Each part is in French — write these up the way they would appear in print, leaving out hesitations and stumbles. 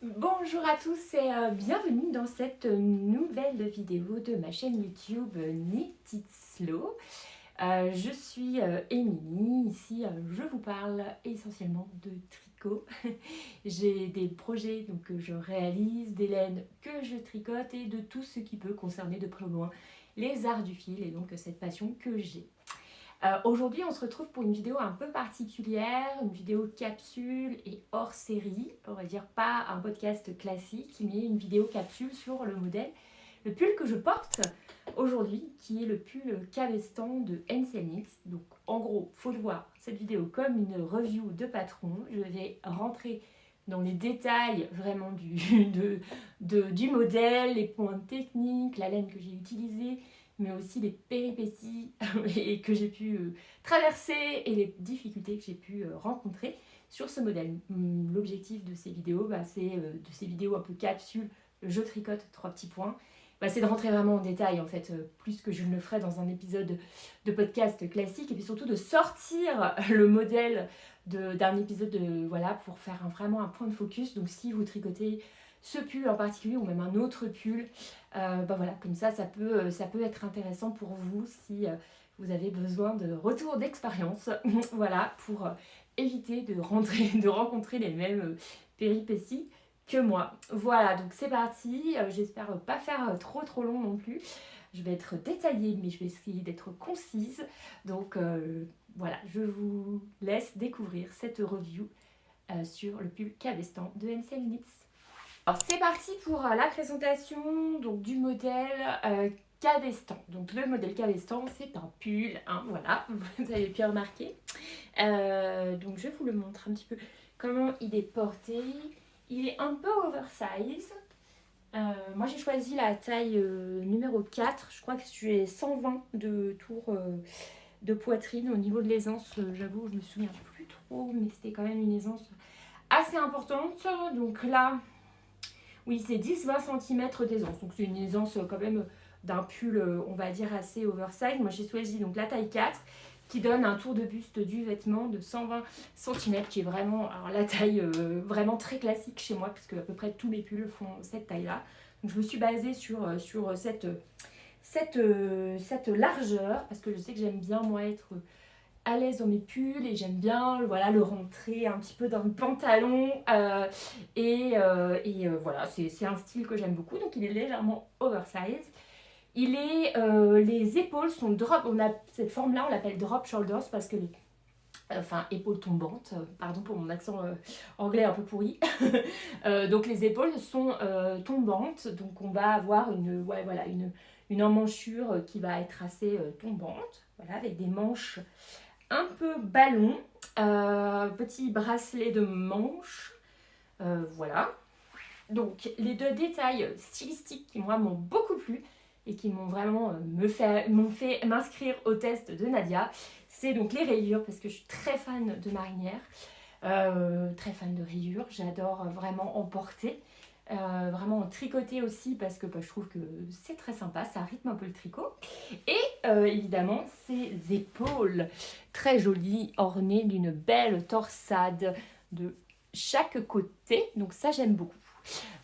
Bonjour à tous et bienvenue dans cette nouvelle vidéo de ma chaîne YouTube Knit It Slow. Je suis Émilie, ici je vous parle essentiellement de tricot. J'ai des projets que je réalise, des laines que je tricote et de tout ce qui peut concerner de près ou loin les arts du fil et donc cette passion que j'ai. Aujourd'hui, on se retrouve pour une vidéo un peu particulière, une vidéo capsule et hors série. On va dire pas un podcast classique, mais une vidéo capsule sur le modèle, le pull que je porte aujourd'hui, qui est le pull Cabestan de NCNX. Donc en gros, faut le voir cette vidéo comme une review de patron. Je vais rentrer dans les détails vraiment du modèle, les points techniques, la laine que j'ai utilisée, mais aussi les péripéties que j'ai pu traverser et les difficultés que j'ai pu rencontrer sur ce modèle. L'objectif de ces vidéos, c'est de ces vidéos un peu capsules, je tricote 3 petits points, c'est de rentrer vraiment en détail en fait, plus que je ne le ferais dans un épisode de podcast classique, et puis surtout de sortir le modèle d'un épisode pour faire vraiment un point de focus. Donc si vous tricotez ce pull en particulier ou même un autre pull, comme ça peut être intéressant pour vous si vous avez besoin de retour d'expérience voilà, pour éviter de rencontrer les mêmes péripéties que moi. Voilà, donc c'est parti. J'espère pas faire trop long non plus. Je vais être détaillée, mais je vais essayer d'être concise. Donc voilà, je vous laisse découvrir cette review sur le pull Cabestan de NCNX. Alors c'est parti pour la présentation donc, du modèle Cabestan. Donc le modèle Cabestan, c'est un pull, hein, voilà, vous avez pu remarquer. Donc je vous le montre un petit peu comment il est porté. Il est un peu oversize. Moi j'ai choisi la taille numéro 4. Je crois que j'ai 120 de tour de poitrine. Au niveau de l'aisance, j'avoue, je me souviens plus trop, mais c'était quand même une aisance assez importante. Donc là, oui, c'est 10-20 cm d'aisance. Donc c'est une aisance quand même d'un pull, on va dire, assez oversize. Moi j'ai choisi donc la taille 4 qui donne un tour de buste du vêtement de 120 cm, qui est vraiment la taille vraiment très classique chez moi, puisque à peu près tous mes pulls font cette taille-là. Donc je me suis basée sur cette largeur, parce que je sais que j'aime bien moi être à l'aise dans mes pulls et j'aime bien le rentrer un petit peu dans le pantalon voilà, c'est un style que j'aime beaucoup. Donc il est légèrement oversize. Les épaules sont drop, cette forme là on l'appelle drop shoulders parce que épaules tombantes, pardon pour mon accent anglais un peu pourri. Donc les épaules sont tombantes, donc on va avoir une emmanchure qui va être assez tombante, voilà, avec des manches un peu ballon, petit bracelet de manche, voilà. Donc les deux détails stylistiques qui moi m'ont beaucoup plu et qui m'ont vraiment m'ont fait m'inscrire au test de Nadia, c'est donc les rayures, parce que je suis très fan de marinière, très fan de rayures, j'adore vraiment en porter. Vraiment en tricoter aussi parce que je trouve que c'est très sympa, ça rythme un peu le tricot. Et évidemment ces épaules très jolies, ornées d'une belle torsade de chaque côté, donc ça j'aime beaucoup.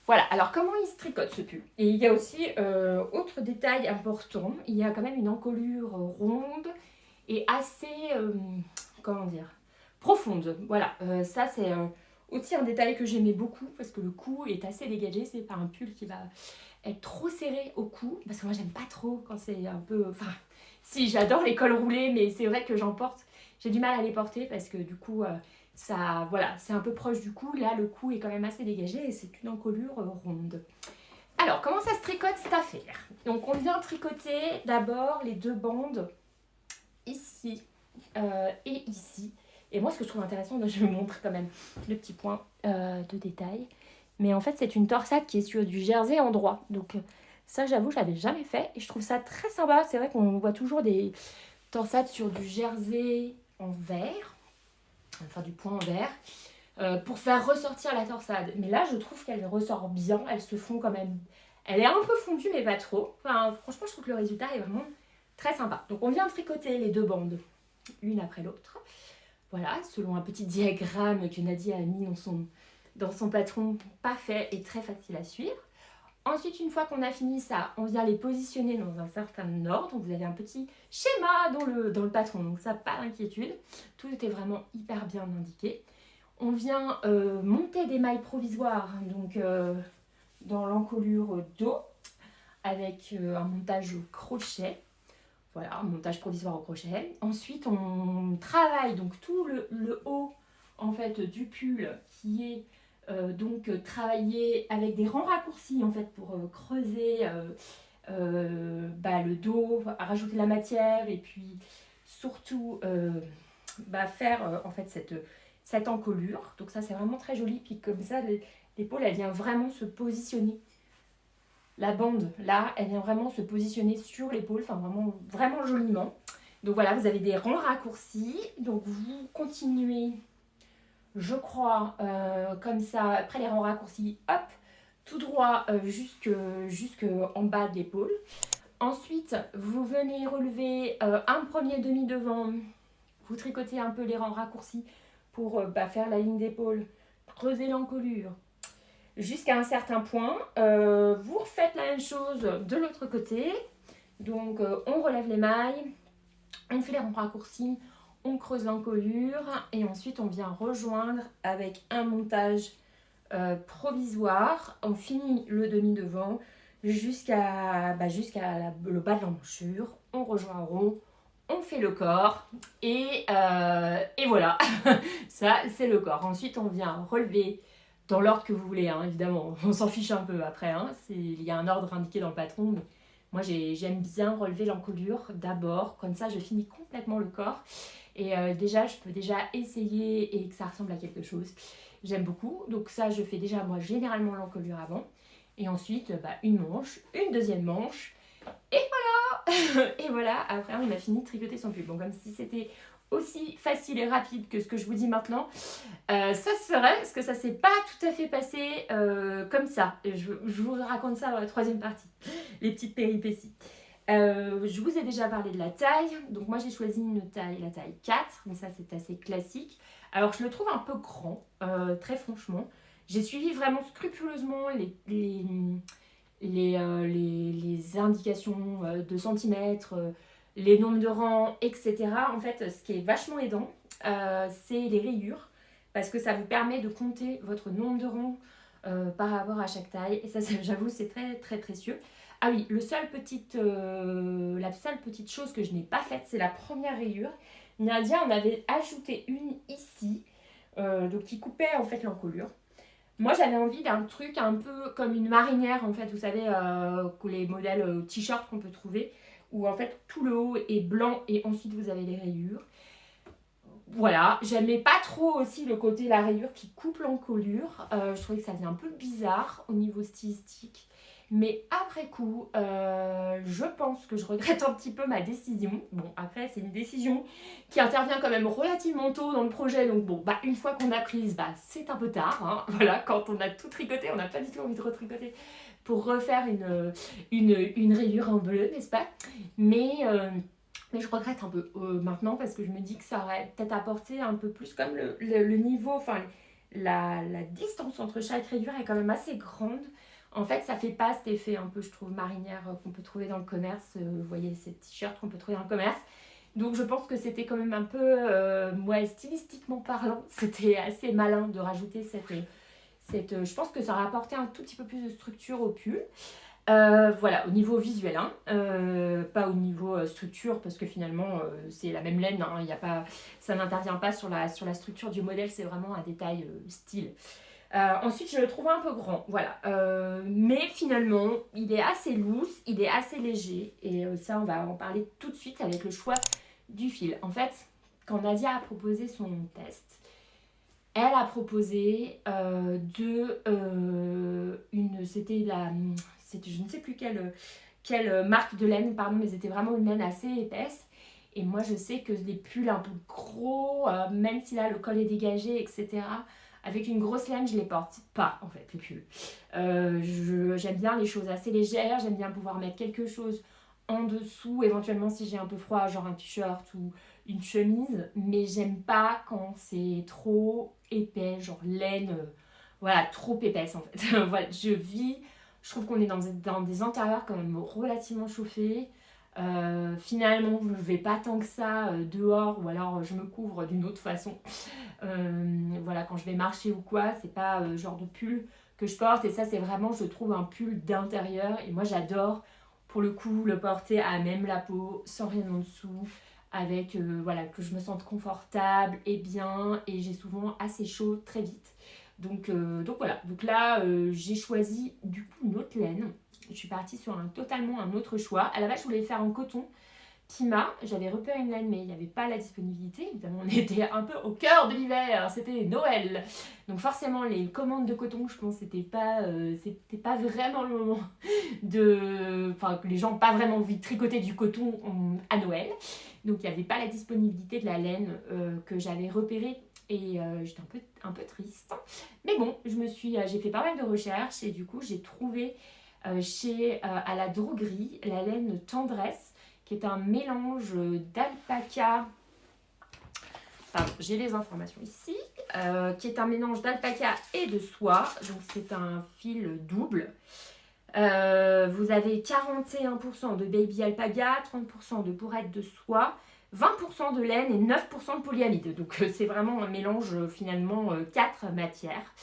Voilà, alors comment il se tricote ce pull? Et il y a aussi autre détail important, il y a quand même une encolure ronde et assez, comment dire, profonde. Voilà, ça c'est aussi un détail que j'aimais beaucoup parce que le cou est assez dégagé. C'est pas un pull qui va être trop serré au cou, parce que moi j'aime pas trop quand c'est un peu... Enfin, si, j'adore les cols roulés, mais c'est vrai que j'en porte, j'ai du mal à les porter parce que du coup, ça, voilà, c'est un peu proche du cou. Là, le cou est quand même assez dégagé et c'est une encolure ronde. Alors, comment ça se tricote cette affaire? Donc, on vient tricoter d'abord les deux bandes ici et ici. Et moi, ce que je trouve intéressant, je vous montre quand même le petit point de détail. Mais en fait, c'est une torsade qui est sur du jersey en droit. Donc ça, j'avoue, je l'avais jamais fait. Et je trouve ça très sympa. C'est vrai qu'on voit toujours des torsades sur du jersey en vert. Enfin, du point en vert. Pour faire ressortir la torsade. Mais là, je trouve qu'elle ressort bien. Elles se font quand même... Elle est un peu fondue, mais pas trop. Enfin, franchement, je trouve que le résultat est vraiment très sympa. Donc, on vient tricoter les deux bandes, l'une après l'autre. Voilà, selon un petit diagramme que Nadia a mis dans son patron parfait et très facile à suivre. Ensuite, une fois qu'on a fini ça, on vient les positionner dans un certain ordre. Donc, vous avez un petit schéma dans le patron, donc ça, pas d'inquiétude. Tout était vraiment hyper bien indiqué. On vient monter des mailles provisoires donc, dans l'encolure dos avec un montage au crochet. Voilà, un montage provisoire au crochet. Ensuite, on travaille donc tout le haut en fait, du pull qui est donc travaillé avec des rangs raccourcis en fait, pour creuser le dos, rajouter la matière et puis surtout faire en fait cette encolure. Donc ça c'est vraiment très joli. Puis comme ça l'épaule elle vient vraiment se positionner. La bande là elle vient vraiment se positionner sur l'épaule, enfin vraiment, vraiment joliment. Donc voilà, vous avez des rangs raccourcis. Donc vous continuez, je crois, comme ça, après les rangs raccourcis, hop, tout droit jusque en bas de l'épaule. Ensuite, vous venez relever un premier demi-devant, vous tricotez un peu les rangs raccourcis pour faire la ligne d'épaule, creuser l'encolure jusqu'à un certain point. Vous refaites la même chose de l'autre côté. Donc, on relève les mailles, on fait les rangs raccourcis, on creuse l'encolure et ensuite on vient rejoindre avec un montage provisoire. On finit le demi-devant jusqu'à le bas de l'embouchure. On rejoint un rond, on fait le corps et voilà, ça c'est le corps. Ensuite on vient relever dans l'ordre que vous voulez, hein, évidemment, on s'en fiche un peu après, hein, il y a un ordre indiqué dans le patron, mais moi j'aime bien relever l'encolure d'abord, comme ça je finis complètement le corps et déjà je peux déjà essayer et que ça ressemble à quelque chose. J'aime beaucoup, donc ça je fais déjà moi généralement l'encolure avant et ensuite une manche, une deuxième manche et voilà. Et voilà, après on a fini de tricoter son pull. Bon, comme si c'était aussi facile et rapide que ce que je vous dis maintenant, ça serait, parce que ça s'est pas tout à fait passé comme ça. Je vous raconte ça dans la troisième partie, les petites péripéties. Je vous ai déjà parlé de la taille, donc moi j'ai choisi la taille 4, mais ça c'est assez classique. Alors je le trouve un peu grand, très franchement. J'ai suivi vraiment scrupuleusement les indications de centimètres, les nombres de rangs, etc. En fait, ce qui est vachement aidant, c'est les rayures, parce que ça vous permet de compter votre nombre de rangs par rapport à chaque taille. Et ça j'avoue, c'est très très précieux. Ah oui, la seule petite chose que je n'ai pas faite, c'est la première rayure. Nadia en avait ajouté une ici, donc qui coupait en fait l'encolure. Moi, j'avais envie d'un truc un peu comme une marinière, en fait, vous savez, les modèles t-shirt qu'on peut trouver, où en fait tout le haut est blanc et ensuite vous avez les rayures. Voilà, j'aimais pas trop aussi le côté la rayure qui coupe l'encolure. Je trouvais que ça faisait un peu bizarre au niveau stylistique. Mais après coup, je pense que je regrette un petit peu ma décision. Bon, après, c'est une décision qui intervient quand même relativement tôt dans le projet. Donc bon, une fois qu'on a prise, c'est un peu tard. Hein. Voilà, quand on a tout tricoté, on n'a pas du tout envie de retricoter pour refaire une rayure en bleu, n'est-ce pas? Mais je regrette un peu maintenant parce que je me dis que ça aurait peut-être apporté un peu plus comme le niveau, enfin la distance entre chaque rayure est quand même assez grande. En fait, ça fait pas cet effet un peu, je trouve, marinière qu'on peut trouver dans le commerce. Vous voyez, ces t-shirts qu'on peut trouver dans le commerce. Donc, je pense que c'était quand même un peu, stylistiquement parlant, c'était assez malin de rajouter je pense que ça aurait apporté un tout petit peu plus de structure au pull. Voilà, au niveau visuel, hein, pas au niveau structure, parce que finalement, c'est la même laine, hein, ça n'intervient pas sur la structure du modèle, c'est vraiment un détail style. Ensuite, je le trouve un peu grand, voilà. Mais finalement, il est assez loose, il est assez léger. Et ça, on va en parler tout de suite avec le choix du fil. En fait, quand Nadia a proposé son test, elle a proposé c'était je ne sais plus quelle marque de laine, pardon, mais c'était vraiment une laine assez épaisse. Et moi, je sais que les pulls un peu gros, même si là, le col est dégagé, etc., avec une grosse laine, je ne les porte pas, en fait, les pulls. J'aime bien les choses assez légères, j'aime bien pouvoir mettre quelque chose en dessous, éventuellement si j'ai un peu froid, genre un t-shirt ou une chemise, mais j'aime pas quand c'est trop épais, genre laine, voilà, trop épaisse en fait. Voilà, je trouve qu'on est dans des intérieurs quand même relativement chauffés. Finalement, je ne vais pas tant que ça dehors, ou alors je me couvre d'une autre façon. Voilà, quand je vais marcher ou quoi, c'est pas genre de pull que je porte. Et ça, c'est vraiment, je trouve, un pull d'intérieur. Et moi, j'adore, pour le coup, le porter à même la peau, sans rien en dessous, avec, voilà, que je me sente confortable et bien. Et j'ai souvent assez chaud très vite. Donc voilà, donc là, j'ai choisi du coup une autre laine. Je suis partie sur totalement un autre choix. À la base, je voulais faire en coton. Pima, j'avais repéré une laine, mais il n'y avait pas la disponibilité. Évidemment, on était un peu au cœur de l'hiver, c'était Noël. Donc forcément, les commandes de coton, je pense, c'était pas vraiment le moment de... Enfin, que les gens n'ont pas vraiment envie de tricoter du coton à Noël. Donc il n'y avait pas la disponibilité de la laine que j'avais repérée. Et j'étais un peu triste. Mais bon, j'ai fait pas mal de recherches et du coup, j'ai trouvé à la droguerie la laine Tendresse, qui est un mélange d'alpaca, pardon, j'ai les informations ici, qui est un mélange d'alpaca et de soie, donc c'est un fil double. Vous avez 41% de baby alpaga, 30% de bourrette de soie, 20% de laine et 9% de polyamide. Donc c'est vraiment un mélange finalement 4 matières.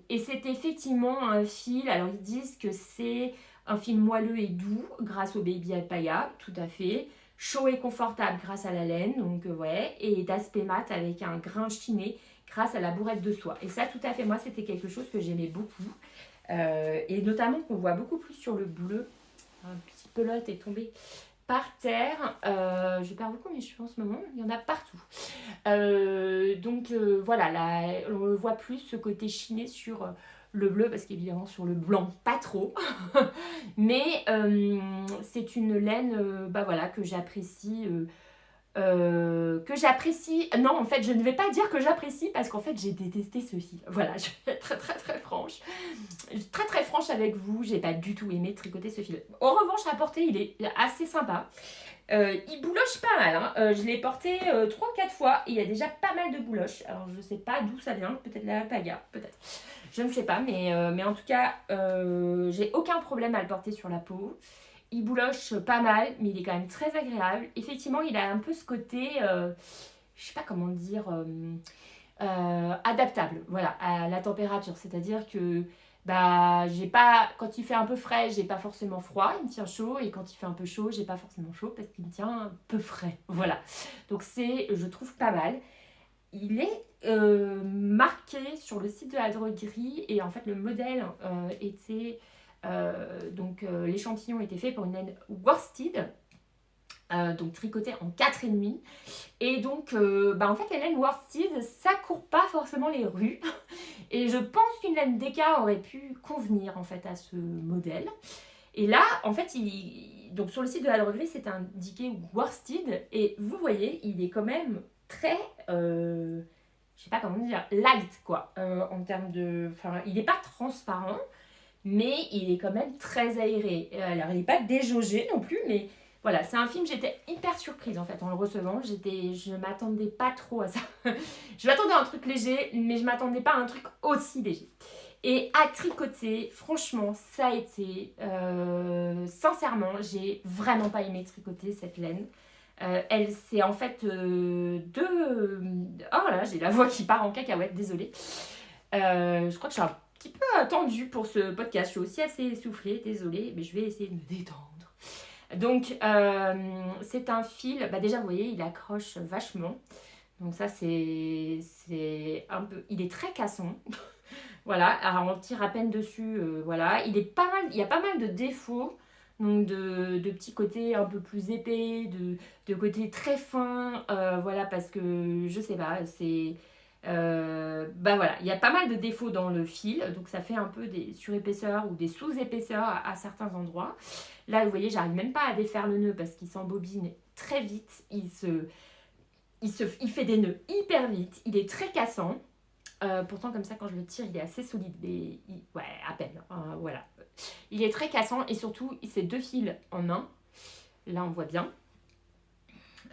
Et c'est effectivement un fil, alors ils disent que c'est un fil moelleux et doux grâce au baby alpaga, tout à fait. Chaud et confortable grâce à la laine, donc ouais. Et d'aspect mat avec un grain chiné grâce à la bourrette de soie. Et ça, tout à fait, moi, c'était quelque chose que j'aimais beaucoup. Et notamment qu'on voit beaucoup plus sur le bleu. Un petit pelote est tombé par terre. Je perds beaucoup, mais je pense en ce moment, il y en a partout. Voilà, là, on le voit plus, ce côté chiné sur le bleu, parce qu'évidemment sur le blanc, pas trop. Mais c'est une laine bah voilà, que j'apprécie. Non, en fait, je ne vais pas dire que j'apprécie, parce qu'en fait, j'ai détesté ce fil. Voilà, je vais être très très très franche. Très très franche avec vous, j'ai pas du tout aimé tricoter ce fil. En revanche, à porter, il est assez sympa. Il bouloche pas mal, hein. Je l'ai porté 3-4 fois et il y a déjà pas mal de bouloches. Alors je sais pas d'où ça vient, peut-être la alpaga, peut-être. Je ne sais pas, mais en tout cas, j'ai aucun problème à le porter sur la peau. Il bouloche pas mal, mais il est quand même très agréable. Effectivement, il a un peu ce côté, je sais pas comment dire, adaptable, voilà, à la température. C'est-à-dire que quand il fait un peu frais, j'ai pas forcément froid, il me tient chaud, et quand il fait un peu chaud, j'ai pas forcément chaud parce qu'il me tient un peu frais. Voilà. Donc je trouve pas mal. Il est marqué sur le site de la droguerie, et en fait le modèle était l'échantillon était fait pour une laine worsted. Donc tricoté en 4,5. Et donc, en fait, la laine worsted, ça court pas forcément les rues. Et je pense qu'une laine Deka aurait pu convenir en fait à ce modèle. Et là, en fait, donc sur le site de la droguerie, c'est indiqué worsted. Et vous voyez, il est quand même très, je sais pas comment dire, light quoi. En termes de, enfin, il n'est pas transparent, mais il est quand même très aéré. Alors, il n'est pas déjaugé non plus, mais voilà, c'est un film, j'étais hyper surprise en fait en le recevant. Je m'attendais pas trop à ça. Je m'attendais à un truc léger, mais je m'attendais pas à un truc aussi léger. Et à tricoter, franchement, ça a été... sincèrement, j'ai vraiment pas aimé tricoter cette laine. C'est en fait oh là, j'ai la voix qui part en cacahuète, désolée. Je crois que je suis un petit peu tendue pour ce podcast. Je suis aussi assez essoufflée, désolée, mais je vais essayer de me détendre. Donc, c'est un fil, déjà vous voyez, il accroche vachement. Donc ça, c'est un peu... Il est très cassant. Voilà, alors on tire à peine dessus, voilà. Il y a pas mal de défauts, donc de petits côtés un peu plus épais, de côtés très fins, voilà, parce que, je sais pas, c'est... voilà, il y a pas mal de défauts dans le fil, donc ça fait un peu des surépaisseurs ou des sous-épaisseurs à certains endroits. Là, vous voyez, j'arrive même pas à défaire le nœud parce qu'il s'embobine très vite. Il fait des nœuds hyper vite. Il est très cassant. Pourtant, comme ça, quand je le tire, il est assez solide. Mais ouais, à peine. Voilà. Il est très cassant et surtout, c'est 2 fils en un. Là, on voit bien.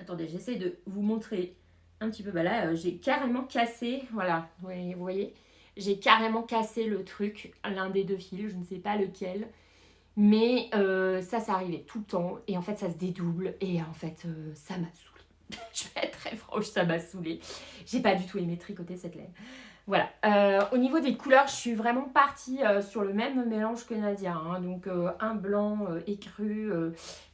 Attendez, j'essaie de vous montrer un petit peu. Là, j'ai carrément cassé. Voilà, vous voyez. j'ai carrément cassé le truc, l'un des deux fils, je ne sais pas lequel. Mais ça arrivait tout le temps. Et en fait, ça se dédouble. Et en fait, ça m'a saoulée. Je vais être très franche, ça m'a saoulée. J'ai pas du tout aimé tricoter cette laine. Voilà. Au niveau des couleurs, je suis vraiment partie sur le même mélange que Nadia. Hein. Donc, un blanc écru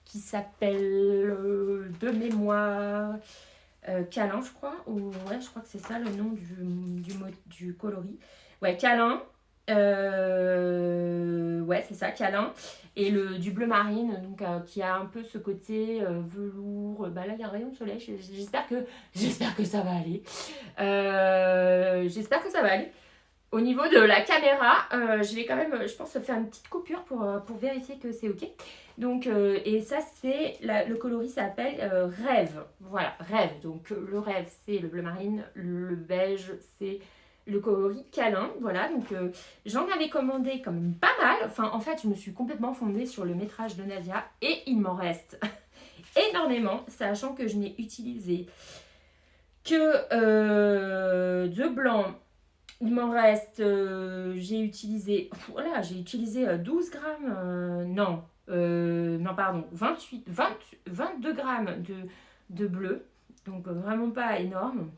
qui s'appelle de mémoire Câlin, je crois. Ou, ouais, je crois que c'est ça le nom du coloris. Ouais, Câlin. Ouais, c'est ça, Câlin. Et du bleu marine, donc, qui a un peu ce côté velours. Bah là, il y a un rayon de soleil. J'espère que ça va aller. J'espère que ça va aller. Au niveau de la caméra, je vais quand même, je pense, faire une petite coupure pour vérifier que c'est OK. Donc, et ça, c'est le coloris s'appelle Rêve. Voilà, Rêve. Donc, le rêve, c'est le bleu marine. Le beige, c'est le coloris Câlin. Voilà, donc j'en avais commandé quand même pas mal. Enfin, en fait, je me suis complètement fondée sur le métrage de Nadia et il m'en reste énormément, sachant que je n'ai utilisé que de blanc. Il m'en reste, j'ai utilisé 12 grammes, non pardon, 22 grammes de bleu, donc vraiment pas énorme.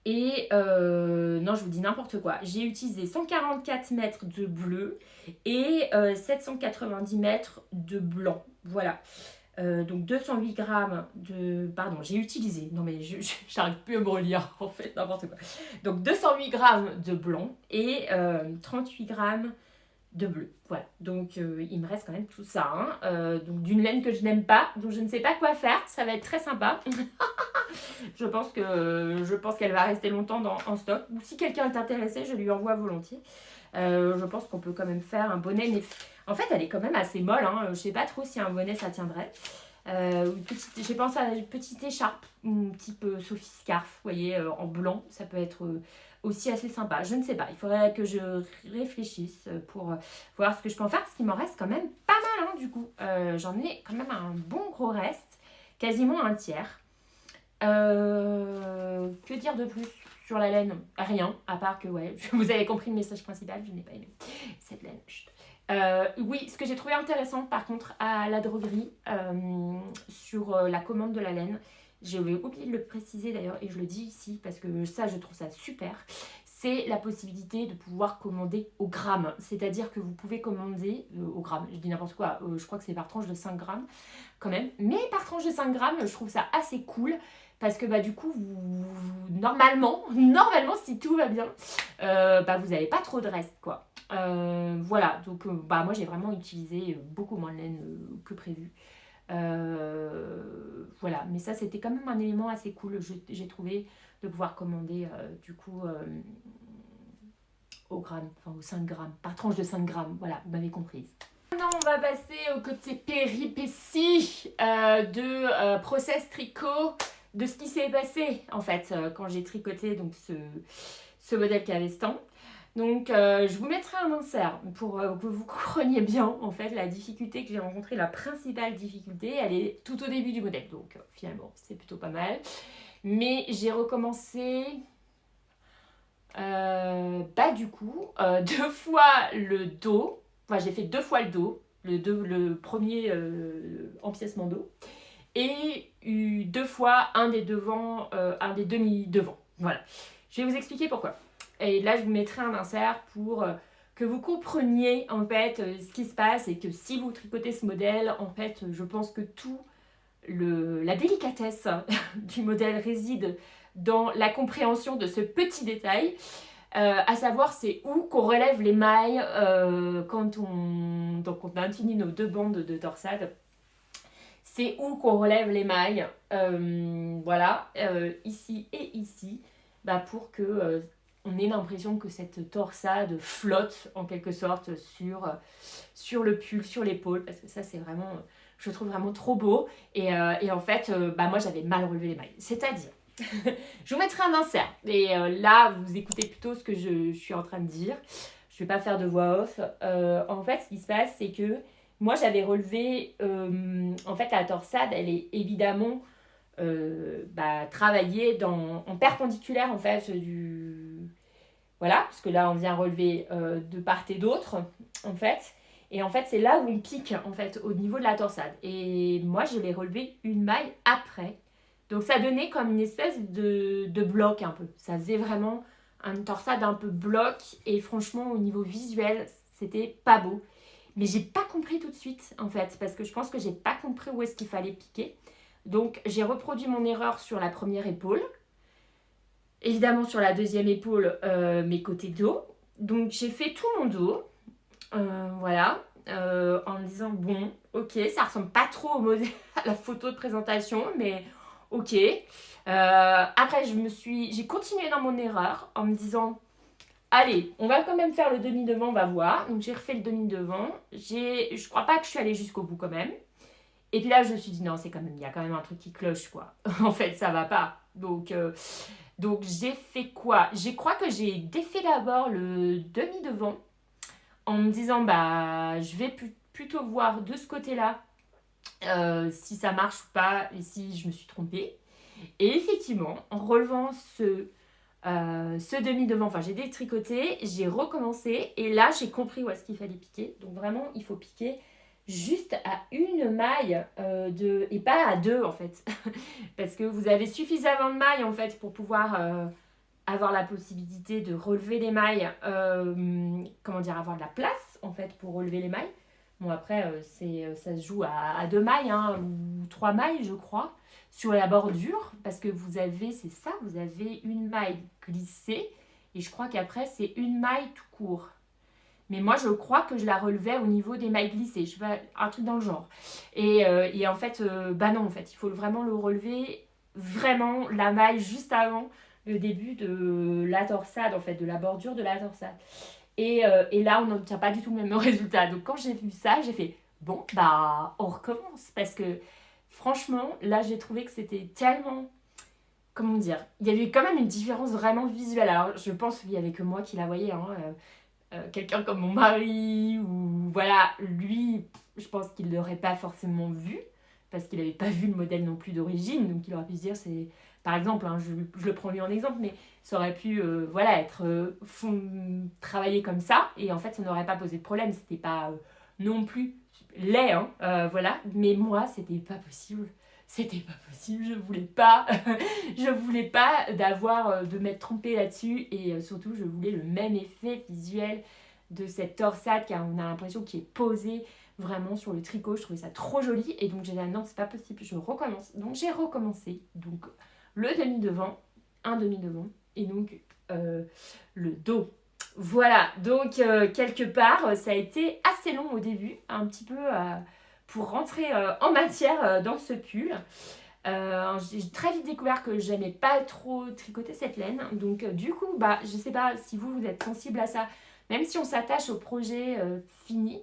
Et non, je vous dis n'importe quoi, j'ai utilisé 144 mètres de bleu et 790 mètres de blanc, voilà. Donc 208 grammes de... Pardon, j'ai utilisé. Non mais j'arrive plus à me relire en fait, n'importe quoi. Donc 208 grammes de blanc et 38 grammes de bleu. Voilà, donc il me reste quand même tout ça. Hein. Donc d'une laine que je n'aime pas, dont je ne sais pas quoi faire. Ça va être très sympa. je pense qu'elle va rester longtemps en stock. Ou si quelqu'un est intéressé, je lui envoie volontiers. Je pense qu'on peut quand même faire un bonnet, mais en fait elle est quand même assez molle, hein. Je sais pas trop si un bonnet ça tiendrait. J'ai pensé à une petite écharpe, type Sophie Scarf, vous voyez, en blanc, ça peut être aussi assez sympa, je ne sais pas, il faudrait que je réfléchisse pour voir ce que je peux en faire, parce qu'il m'en reste quand même pas mal, hein, du coup, j'en ai quand même un bon gros reste, quasiment un tiers. Que dire de plus sur la laine? Rien, à part que, ouais, vous avez compris le message principal, je n'ai pas aimé cette laine. Oui, ce que j'ai trouvé intéressant par contre à la droguerie, sur la commande de la laine, j'ai oublié de le préciser d'ailleurs et je le dis ici parce que ça, je trouve ça super, c'est la possibilité de pouvoir commander au gramme. C'est-à-dire que vous pouvez commander au gramme, je dis n'importe quoi, je crois que c'est par tranche de 5 grammes quand même, mais par tranche de 5 grammes, je trouve ça assez cool. Parce que bah, du coup, normalement, si tout va bien, bah, vous n'avez pas trop de reste, quoi. Voilà, donc bah, moi j'ai vraiment utilisé beaucoup moins de laine que prévu. Voilà, mais ça c'était quand même un élément assez cool, j'ai trouvé, de pouvoir commander du coup au gramme, enfin au 5 grammes, par tranche de 5 grammes, voilà, vous m'avez comprise. Maintenant on va passer au côté péripéties de process tricot, de ce qui s'est passé en fait quand j'ai tricoté donc ce modèle Cabestan. Donc je vous mettrai un insert pour que vous compreniez bien en fait la difficulté que j'ai rencontrée. La principale difficulté, elle est tout au début du modèle, donc finalement c'est plutôt pas mal. Mais j'ai recommencé bah du coup 2 fois le dos. Enfin j'ai fait 2 fois le dos, le premier empiècement dos. Et 2 fois un des devants, un des demi-devants. Voilà. Je vais vous expliquer pourquoi. Et là, je vous mettrai un insert pour que vous compreniez en fait ce qui se passe et que si vous tricotez ce modèle, en fait, je pense que la délicatesse du modèle réside dans la compréhension de ce petit détail. À savoir, c'est où qu'on relève les mailles quand on utilise nos 2 bandes de torsade. C'est où qu'on relève les mailles, voilà, ici et ici, bah pour que on ait l'impression que cette torsade flotte en quelque sorte sur le pull, sur l'épaule, parce que ça c'est vraiment, je trouve vraiment trop beau. Et en fait, bah moi j'avais mal relevé les mailles. C'est-à-dire, je vous mettrai un insert. Et là, vous écoutez plutôt ce que je suis en train de dire. Je ne vais pas faire de voix off. En fait, ce qui se passe, c'est que moi, j'avais relevé, en fait, la torsade, elle est évidemment travaillée en perpendiculaire, en fait, Voilà, parce que là, on vient relever de part et d'autre, en fait. Et en fait, c'est là où on pique, en fait, au niveau de la torsade. Et moi, je l'ai relevé une maille après. Donc, ça donnait comme une espèce de bloc un peu. Ça faisait vraiment une torsade un peu bloc. Et franchement, au niveau visuel, c'était pas beau. Mais j'ai pas compris tout de suite, en fait, parce que je pense que j'ai pas compris où est-ce qu'il fallait piquer. Donc, j'ai reproduit mon erreur sur la première épaule. Évidemment, sur la deuxième épaule, mes côtés dos. Donc, j'ai fait tout mon dos. Voilà. En me disant, bon, ok, ça ressemble pas trop au modèle, à la photo de présentation, mais ok. Après, j'ai continué dans mon erreur en me disant, allez, on va quand même faire le demi-devant, on va voir. Donc, j'ai refait le demi-devant. Je crois pas que je suis allée jusqu'au bout quand même. Et puis là, je me suis dit, non, il y a quand même un truc qui cloche, quoi. En fait, ça va pas. Donc j'ai fait quoi? Je crois que j'ai défait d'abord le demi-devant en me disant, bah, je vais plutôt voir de ce côté-là si ça marche ou pas et si je me suis trompée. Et effectivement, en relevant ce demi-devant, enfin j'ai détricoté, j'ai recommencé et là j'ai compris où est-ce qu'il fallait piquer. Donc vraiment, il faut piquer juste à une maille et pas à deux en fait. Parce que vous avez suffisamment de mailles en fait pour pouvoir avoir la possibilité de relever les mailles, avoir de la place en fait pour relever les mailles. Bon après, ça se joue à deux mailles hein, ou trois mailles je crois sur la bordure parce que vous avez une maille glissée et je crois qu'après c'est une maille tout court. Mais moi, je crois que je la relevais au niveau des mailles glissées. Je sais pas, un truc dans le genre. Et en fait, bah non, en fait, il faut vraiment le relever, vraiment, la maille juste avant le début de la torsade, en fait, de la bordure de la torsade. Et là, on n'obtient pas du tout le même résultat. Donc, quand j'ai vu ça, j'ai fait, bon, bah, on recommence. Parce que, franchement, là, j'ai trouvé que c'était tellement... Comment dire? Il y avait quand même une différence vraiment visuelle. Alors, je pense qu'il n'y avait que moi qui la voyais, hein. Quelqu'un comme mon mari ou voilà, lui, je pense qu'il ne l'aurait pas forcément vu parce qu'il n'avait pas vu le modèle non plus d'origine, donc il aurait pu se dire c'est par exemple, hein, je le prends lui en exemple, mais ça aurait pu voilà être travaillé comme ça et en fait ça n'aurait pas posé de problème, c'était pas non plus laid hein, voilà, mais moi c'était pas possible. C'était pas possible, je voulais pas de m'être trompée là-dessus et surtout je voulais le même effet visuel de cette torsade car on a l'impression qu'il est posé vraiment sur le tricot, je trouvais ça trop joli et donc j'ai dit non c'est pas possible, je recommence. Donc j'ai recommencé, donc le demi-devant, un demi-devant et donc le dos. Voilà, donc quelque part ça a été assez long au début, un petit peu pour rentrer en matière dans ce pull. J'ai très vite découvert que j'aimais pas trop tricoter cette laine. Donc du coup, bah, je sais pas si vous êtes sensible à ça. Même si on s'attache au projet fini.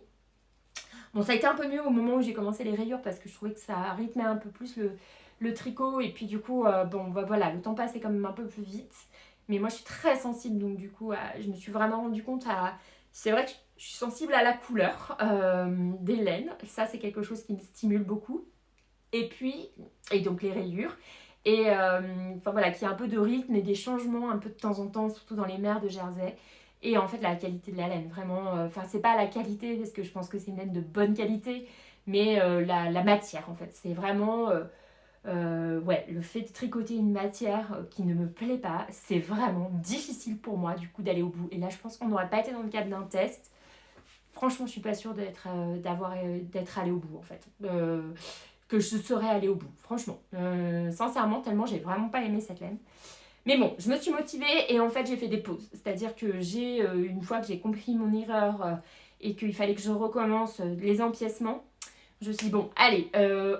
Bon, ça a été un peu mieux au moment où j'ai commencé les rayures parce que je trouvais que ça rythmait un peu plus le tricot. Et puis du coup, bon, bah, voilà, le temps passait quand même un peu plus vite. Mais moi, je suis très sensible. Donc du coup, je me suis vraiment rendu compte à... C'est vrai que je suis sensible à la couleur des laines. Ça, c'est quelque chose qui me stimule beaucoup. Et donc les rayures. Et enfin voilà, qu'il y a un peu de rythme et des changements un peu de temps en temps, surtout dans les mers de Jersey. Et en fait, la qualité de la laine, vraiment, enfin, c'est pas la qualité, parce que je pense que c'est une laine de bonne qualité, mais la matière, en fait. C'est vraiment, ouais, le fait de tricoter une matière qui ne me plaît pas, c'est vraiment difficile pour moi, du coup, d'aller au bout. Et là, je pense qu'on n'aurait pas été dans le cadre d'un test. Franchement, je suis pas sûre d'être allée au bout, en fait. Que je serais allée au bout, franchement. Sincèrement, tellement j'ai vraiment pas aimé cette laine. Mais bon, je me suis motivée et en fait j'ai fait des pauses. C'est-à-dire que une fois que j'ai compris mon erreur et qu'il fallait que je recommence les empiècements, je me suis dit bon, allez,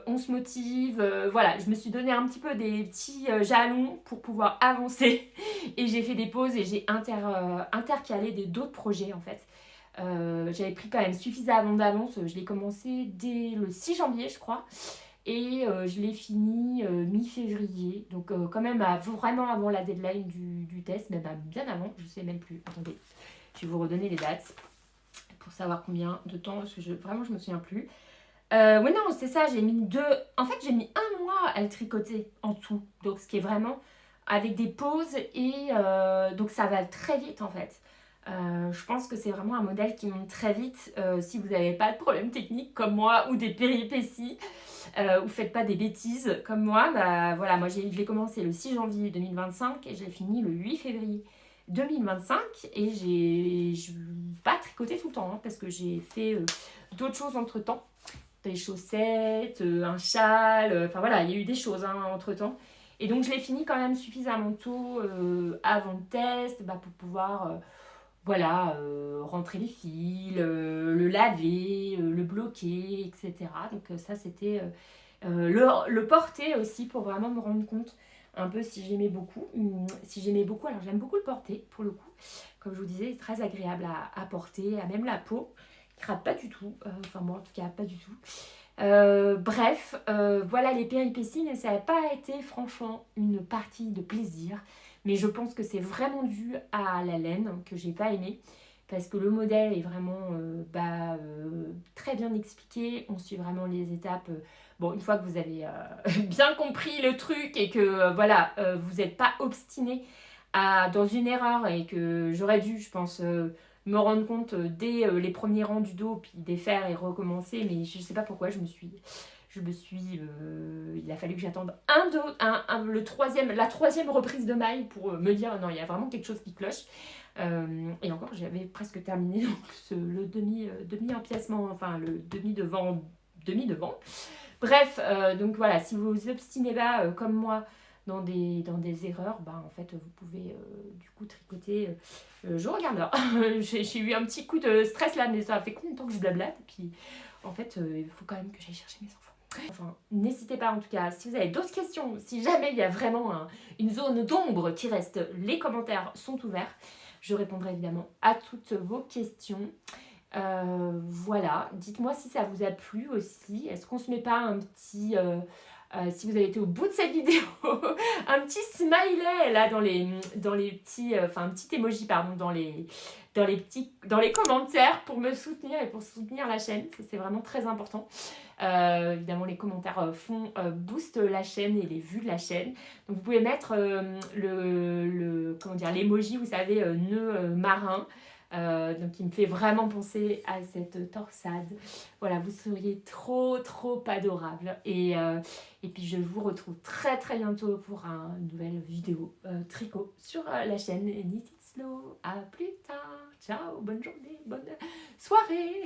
on se motive. Voilà, je me suis donné un petit peu des petits jalons pour pouvoir avancer. Et j'ai fait des pauses et j'ai intercalé d'autres projets en fait. J'avais pris quand même suffisamment d'avance. Je l'ai commencé dès le 6 janvier, je crois. Et je l'ai fini mi-février. Donc quand même vraiment avant la deadline du test, même bien avant, je sais même plus. Attendez, je vais vous redonner les dates pour savoir combien de temps, parce que vraiment je me souviens plus. Oui non, c'est ça, j'ai mis un mois à le tricoter en tout. Donc ce qui est vraiment avec des pauses et donc ça va très vite en fait. Je pense que c'est vraiment un modèle qui monte très vite si vous n'avez pas de problème technique comme moi ou des péripéties ou faites pas des bêtises comme moi. Bah voilà, moi je l'ai commencé le 6 janvier 2025 et je l'ai fini le 8 février 2025 et je pas tricoté tout le temps hein, parce que j'ai fait d'autres choses entre temps, des chaussettes, un châle, enfin voilà, il y a eu des choses hein, entre temps. Et donc je l'ai fini quand même suffisamment tôt avant le test bah, pour pouvoir voilà, rentrer les fils, le laver, le bloquer, etc. Donc ça c'était le porter aussi pour vraiment me rendre compte un peu si j'aimais beaucoup. Si j'aimais beaucoup, alors j'aime beaucoup le porter pour le coup. Comme je vous disais, c'est très agréable à porter, à même la peau. Il rate pas du tout, enfin moi en tout cas pas du tout. Bref, voilà les péripéties, mais ça n'a pas été franchement une partie de plaisir. Mais je pense que c'est vraiment dû à la laine que j'ai pas aimé. Parce que le modèle est vraiment très bien expliqué. On suit vraiment les étapes. Bon, une fois que vous avez bien compris le truc et que vous n'êtes pas obstiné dans une erreur et que j'aurais dû, je pense, me rendre compte dès les premiers rangs du dos, puis défaire et recommencer. Mais je ne sais pas pourquoi il a fallu que j'attende la troisième reprise de maille pour me dire non, il y a vraiment quelque chose qui cloche. Et encore, j'avais presque terminé donc, le demi-empiècement, enfin le demi-devant. Bref, donc voilà, si vous vous obstinez pas comme moi dans des erreurs, bah en fait vous pouvez du coup tricoter. Je regarde là, j'ai eu un petit coup de stress là, mais ça fait combien de temps que je blablate. Et puis en fait, il faut quand même que j'aille chercher mes enfants. Enfin, n'hésitez pas en tout cas, si vous avez d'autres questions, si jamais il y a vraiment une zone d'ombre qui reste, les commentaires sont ouverts. Je répondrai évidemment à toutes vos questions. Voilà, dites-moi si ça vous a plu aussi. Est-ce qu'on se met pas un petit, si vous avez été au bout de cette vidéo, un petit smiley là dans les petits, enfin un petit emoji pardon dans les commentaires pour me soutenir et pour soutenir la chaîne. C'est vraiment très important. Évidemment, les commentaires boostent la chaîne et les vues de la chaîne. Donc, vous pouvez mettre l'emoji, vous savez, nœud marin. Donc, qui me fait vraiment penser à cette torsade. Voilà, vous seriez trop, trop adorable. Et puis, je vous retrouve très, très bientôt pour une nouvelle vidéo tricot sur la chaîne Knit It Slow. À plus tard. Ciao, bonne journée, bonne soirée.